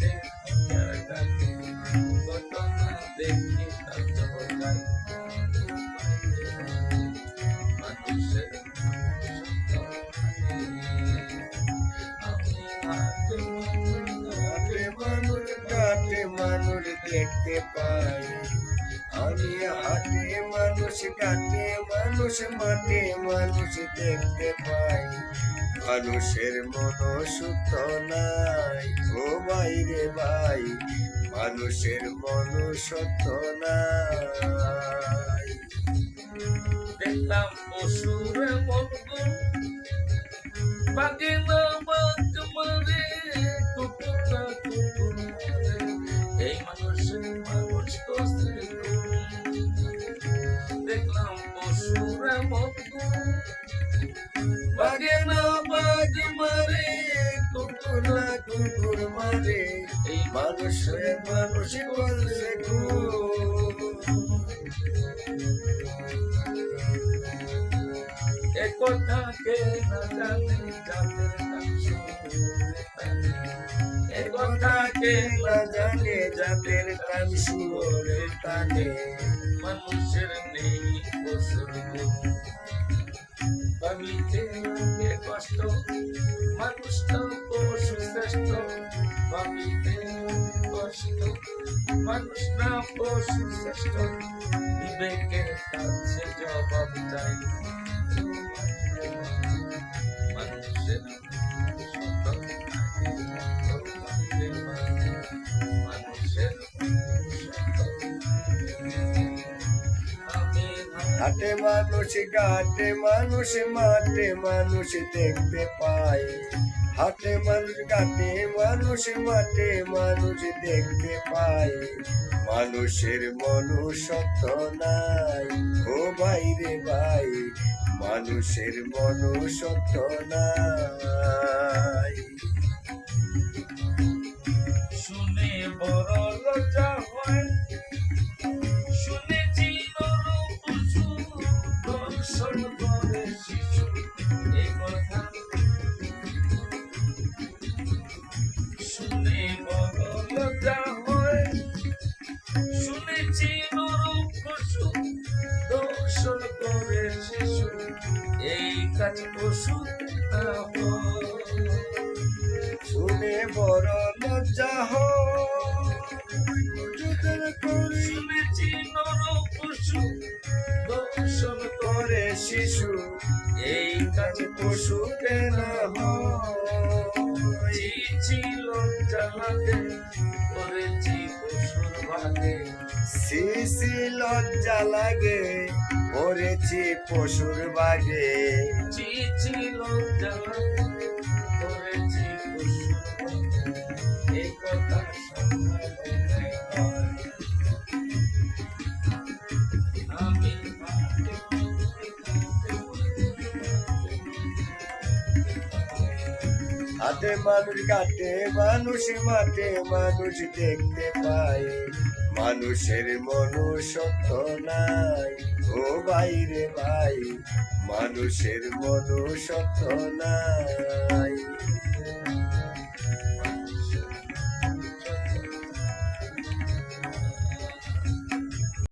ঘটে ঘটনা দেখি মানুষের মানুষ দেখতে পাই আমি হাটে মানুষ কাটে মানুষ মাঠে মানুষ দেখতে পাই মানুষের মনুষ্যত্ব নাই ও ভাই রে ভাই মানুষের মনুষ্যত্ব নাই দেখলাম পশুর মনগুন বাগে না বাগ মারে কুকুর না কুকুর এই মানুষের মানুষ তো দেখলাম পশুর মনগুন বাগে না বাগ মারে কুকুর না কুকুর মারে এই মানুষের মানুষ বলছে এ কথা কে না জানে যাদের নাম এ কথা কে না জানে যাদের কান শুয়োরে টানে মানুষের নেই পশুর গুণ ভাবিতে লাগে কষ্ট মানুষ তো পশু শ্রেষ্ঠ ভাবিতে কষ্ট মানুষ না পশু শ্রেষ্ঠ বিবেকের কাছে জবাব চাই মানুষের হাটে মানুষ ঘাটে মানুষ মাঠে মানুষ দেখতে পাই হাটে মানুষ ঘাটে মানুষ মাঠে মানুষ দেখতে পাই মানুষের মনুষ্যত্ব নাই ও ভাই রে ভাই মানুষের মনুষ্যত্ব নাই শুনে বড় লজ্জা হয় শুনেছি নরম পশু দর্শন করে শিশু এই কথা শুনে বড় লজ্জা হয় শুনেছি নরম পশু দর্শন করে শিশু এই কাজ পশু না হয় শুনে বড় লজ্জা শুনেছি নরম পশু দর্শন করে শিশু এই কাজ পশু কেন ছিল জ্বালাতে করেছি পশুর ভাগে শিশি লজ্জা লাগে পড়েছি পশুর বাগে ছিল জ্বালাতে করেছি পশুর ভাগে এই কথা আমি হাতে মানুষ কাটে মানুষ মাঠে মানুষ দেখতে পাই মানুষের মনুষ্যত্ব নাই ও ভাই রে ভাই মানুষের মনুষ্যত্ব নাই